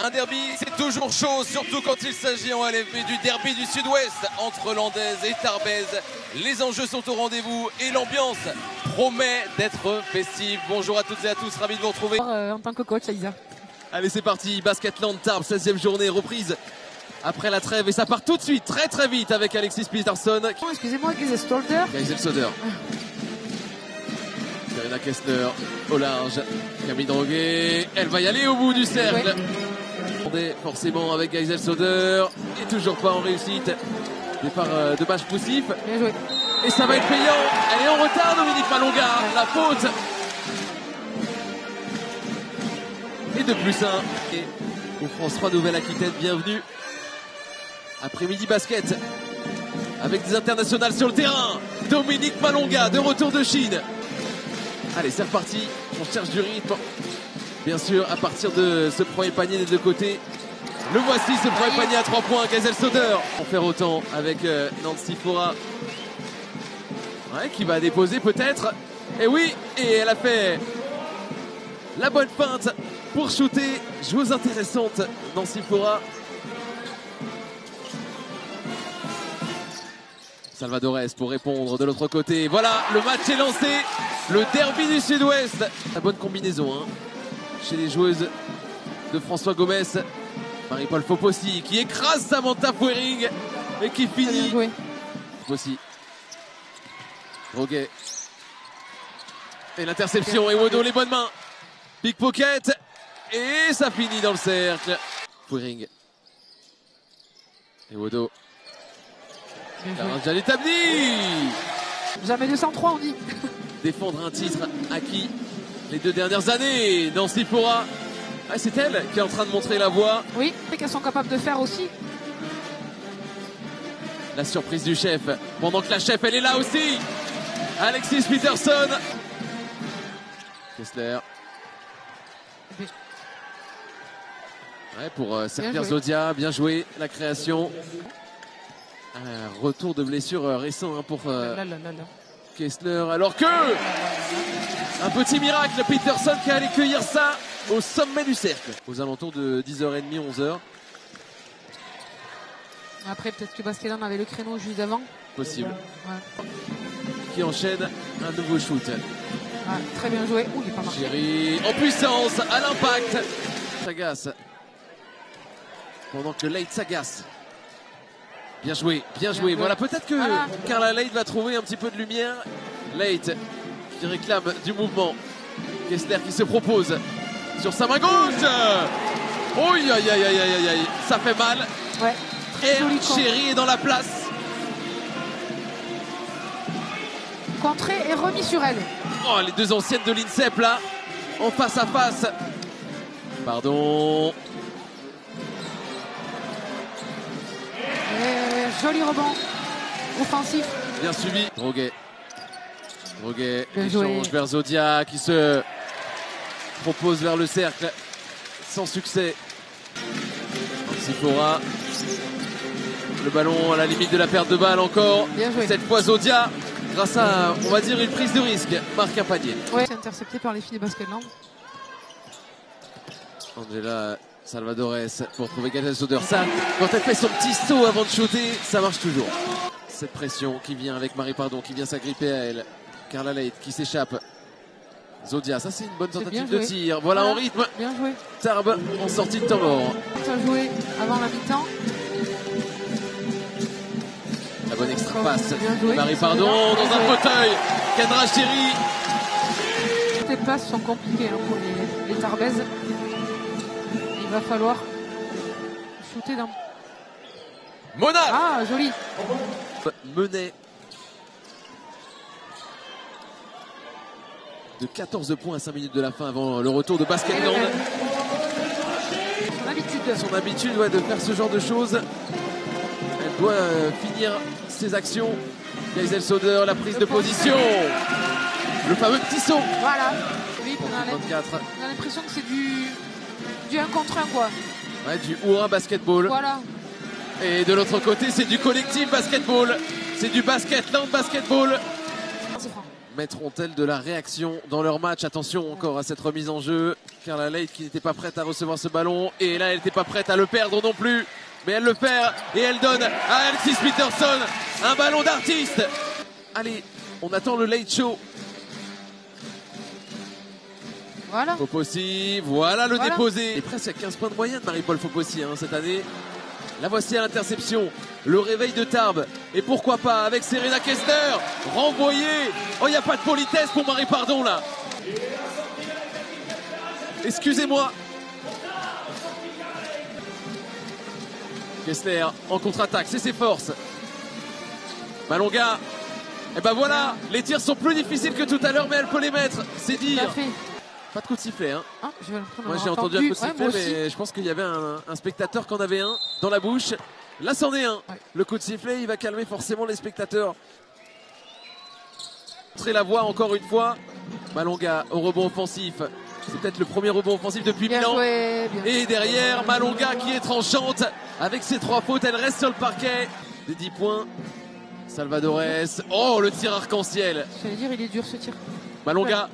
Un derby, c'est toujours chaud, surtout quand il s'agit en LFB du derby du Sud-Ouest entre Landaise et Tarbes. Les enjeux sont au rendez-vous et l'ambiance promet d'être festive. Bonjour à toutes et à tous, ravi de vous retrouver. En tant que coach, Elisa. Allez, c'est parti, Basketland Tarbes, 16e journée, reprise après la trêve. Et ça part tout de suite, très vite avec Alexis Peterson. Oh, excusez-moi, Geisel-Stolder. Geisel-Soder. Serena Kessler au large. Camille Droguet, elle va y aller au bout du cercle. Ouais. Forcément avec Geisel-Soder. Et toujours pas en réussite. Départ de match poussif. Bien joué. Et ça va être payant. Elle est en retard, Dominique Malonga. La faute. Et de plus un. Et au France 3 Nouvelle-Aquitaine, bienvenue. Après-midi basket. Avec des internationales sur le terrain. Dominique Malonga de retour de Chine. Allez, c'est reparti. On cherche du rythme. Bien sûr, à partir de ce premier panier des deux côtés. Le voici, ce premier panier à 3 points. Geisel-Soder. On faire autant avec Nancy Fora. Ouais, qui va déposer peut-être. Et oui, et elle a fait la bonne feinte pour shooter. Joueuse intéressante, Nancy Fora. Salvadores pour répondre de l'autre côté. Voilà, le match est lancé. Le derby du Sud-Ouest. La bonne combinaison hein, chez les joueuses de François Gomez. Marie-Paul Fopossi qui écrase Samantha Fuering et qui finit. Fopossi. Droguet. Et l'interception. Et Wodo les bonnes mains. Pickpocket. Et ça finit dans le cercle. Fuering. Et Wodo. Janet Abdi. Jamais 203 on dit. Défendre un titre acquis les 2 dernières années. Nancy Fora. Ah, c'est elle qui est en train de montrer la voie. Oui, et qu'elles sont capables de faire aussi. La surprise du chef. Pendant que la chef, elle est là aussi. Alexis Peterson. Kessler. Ouais, pour servir Zodia. Bien joué. La création. Un retour de blessure récent hein, pour Kessler. Alors que un petit miracle. Peterson qui allait cueillir ça au sommet du cercle. Aux alentours de 10h30, 11h. Après, peut-être que Basketland avait le créneau juste avant. Possible. Ouais. Qui enchaîne un nouveau shoot. Ah, très bien joué. Ouh, il n'est pas marqué. Chéri en puissance, à l'impact. Sagas. Pendant que Leigh s'agace. Bien joué, bien joué. Voilà, peut-être que Carla Leigh va trouver un petit peu de lumière. Leigh qui réclame du mouvement. Kessler qui se propose sur sa main gauche. Aïe, aïe, aïe, aïe, aïe, aïe. Ça fait mal. Ouais. Et Chéri est dans la place. Contré et remis sur elle. Oh, les deux anciennes de l'INSEP là, en face à face. Pardon. Joli rebond offensif. Bien suivi. Droguet. Droguet échange vers Zodia qui se propose vers le cercle. Sans succès. Sifora. Le ballon à la limite de la perte de balle encore. Cette fois Zodia, grâce à, on va dire, une prise de risque, marque un panier. Ouais, c'est intercepté par les filles de Basketland. Angela Salvadores pour trouver Geisel-Soder. Ça, quand elle fait son petit saut avant de shooter, ça marche toujours. Cette pression qui vient avec Marie Pardon, qui vient s'agripper à elle. Carla Leigh qui s'échappe. Zodia, ça c'est une bonne tentative de tir. Voilà en rythme. Bien joué. Tarbes en sortie de temps mort. Bien joué avant la mi-temps. La bonne extra passe. Marie Pardon dans un fauteuil. Kendra Chéri. Les passes sont compliquées hein, pour les Tarbaises. Il va falloir shooter dans. Mona. Ah, joli. Menait de 14 points à 5 minutes de la fin avant le retour de Basketland. Son habitude ouais, de faire ce genre de choses. Elle doit finir ses actions. Geisel-Soder, la prise de position. Le fameux petit saut. Voilà. Oui, on a l'impression que c'est du 1 contre 1 quoi. Ouais, du Oura basketball. Voilà. Et de l'autre côté, c'est du collectif basketball. C'est du Basketland basketball. mettront-elles de la réaction dans leur match? Attention encore à cette remise en jeu. Carla Leight qui n'était pas prête à recevoir ce ballon. Et là, elle n'était pas prête à le perdre non plus. Mais elle le perd et elle donne à Alexis Peterson un ballon d'artiste. Allez, on attend le late show. Voilà. Fopossi, voilà le déposé. Et presque à 15 points de moyenne, Marie-Paul Fopossi cette année. La voici à l'interception. Le réveil de Tarbes. Et pourquoi pas avec Serena Kessler. Renvoyé. Oh, il n'y a pas de politesse pour Marie Pardon là. Excusez-moi. Kessler en contre-attaque, c'est ses forces. Malonga. Et ben voilà, les tirs sont plus difficiles que tout à l'heure, mais elle peut les mettre. C'est dire. Pas de coup de sifflet. Ah, moi j'ai entendu un coup de sifflet, mais je pense qu'il y avait un spectateur qui en avait un dans la bouche. Là c'en est un. Ouais. Le coup de sifflet, il va calmer forcément les spectateurs. Montrer la voix encore une fois. Malonga au rebond offensif. C'est peut-être le premier rebond offensif depuis Milan. Et derrière, Malonga qui est tranchante. Avec ses 3 fautes, elle reste sur le parquet. Des 10 points. Salvadores. Oh, le tir arc-en-ciel. J'allais dire, il est dur ce tir. Malonga.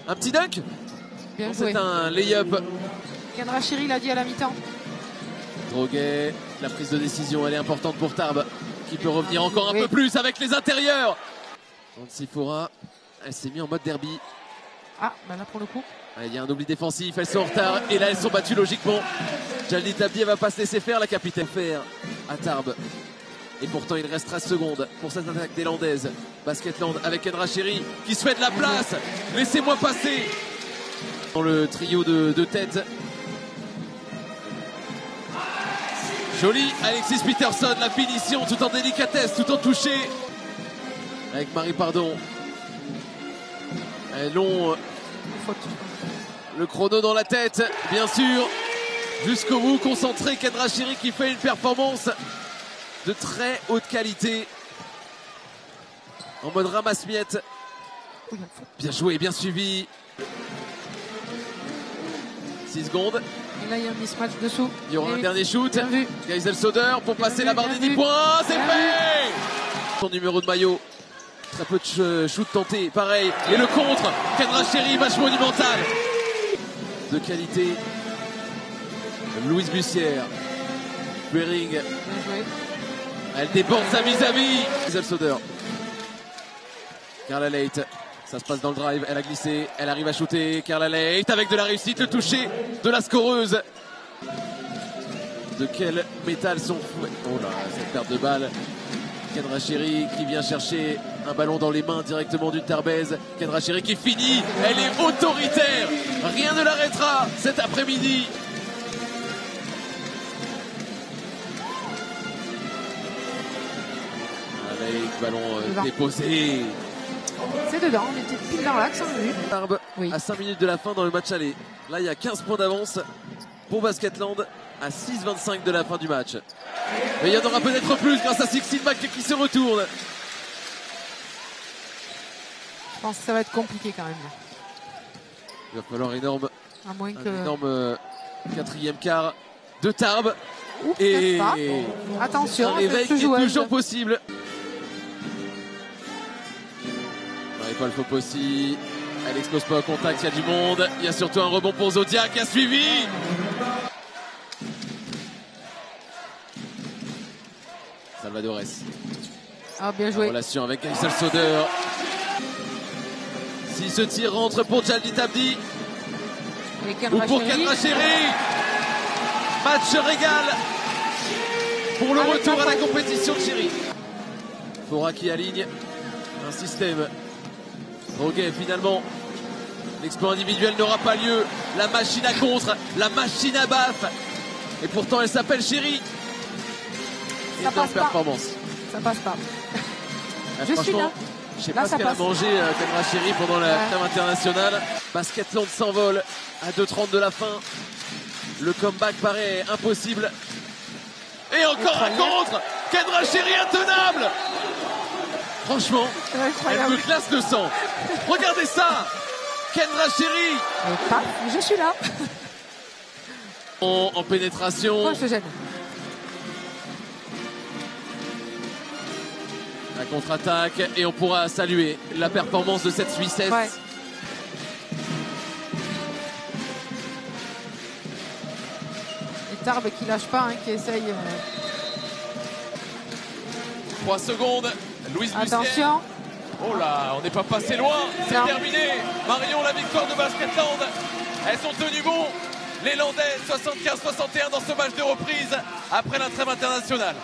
Un petit dunk. C'est un lay-up. Kendra Chiri l'a dit à la mi-temps. Droguet. La prise de décision, elle est importante pour Tarbes. Qui peut revenir encore un peu plus avec les intérieurs. Sifora. Elle s'est mise en mode derby. Ah, bah là pour le coup. Il y a un oubli défensif, elles sont en retard et là elles sont battues logiquement. Jaldi Tabdi, elle va pas se laisser faire, la capitaine faire à Tarbes. Et pourtant il reste 13 secondes pour cette attaque des Landaises. Basketland avec Kendra Chiri qui se fait de la place. Laissez-moi passer. Dans le trio de tête. Joli Alexis Peterson, la finition tout en délicatesse, tout en touché. Avec Marie Pardon. Elles ont le chrono dans la tête, bien sûr. Jusqu'au bout, concentré, Kendra Chiri qui fait une performance de très haute qualité. En mode ramasse-miettes. Bien joué, bien suivi. 6 secondes. Et là, il y a un mismatch dessous. Il y aura un dernier shoot. Geisel Soder pour passer la barre des 10 vu. points. C'est fait. Son numéro de maillot. Très peu de shoot tenté, pareil. Et le contre, Kendra Chiri, match monumental. De qualité. Louise Bussière. Bering. Elle déborde sa vis-à-vis. Geisel Soder. Carla Leight. Ça se passe dans le drive, elle a glissé, elle arrive à shooter. Carla Leight avec de la réussite, le toucher de la scoreuse. De quel métal sont... Oh là, cette perte de balle. Kendra Chiri qui vient chercher un ballon dans les mains directement d'une Tarbaise. Kendra Chiri qui finit, elle est autoritaire. Rien ne l'arrêtera cet après-midi. Avec ballon déposé. C'est dedans, on était pile dans l'axe. Tarbes à 5 minutes de la fin dans le match aller. Là, il y a 15 points d'avance pour Basketland à 6,25 de la fin du match. Mais il y en aura peut-être plus grâce à Sixtine Mac qui se retourne. Je pense que ça va être compliqué quand même. Il va falloir énorme, à moins que... énorme quatrième quart de Tarbes. Et attention, un réveil qui est toujours possible. Marie-Paul Fopossi, elle explose pas au contact, il y a du monde. Il y a surtout un rebond pour Zodia qui a suivi. Salvadores. Ah, bien joué. En relation avec Geisel Soder. Si ce tir rentre pour Jaldi Tabdi ou pour Kendra Chiri, match régal pour le retour à la compétition de Chiri. Fora qui aligne un système. Droguet finalement. L'exploit individuel n'aura pas lieu. La machine à contre, la machine à baffe. Et pourtant elle s'appelle Chiri. Ça passe pas. Performance. Ça passe pas. Je suis là. Je sais pas ce qu'elle a mangé Kendra Chiri pendant la trêve internationale. Basketland s'envole à 2:30 de la fin. Le comeback paraît impossible. Et encore un contre. Kendra Chiri intenable. Franchement, elle me glace le sang. Regardez ça. Kendra Chiri. Je suis là. En pénétration. Oh, je te gêne. La contre-attaque et on pourra saluer la performance de cette Suissesse. Ouais. Et Tarbes qui lâche pas, hein, qui essaye. 3 secondes. Louise Bussière. Attention. Oh là, on n'est pas passé loin. C'est terminé. Marion, la victoire de Basketland. Elles sont tenues bon. Les Landaises 75-61 dans ce match de reprise après la trêve internationale.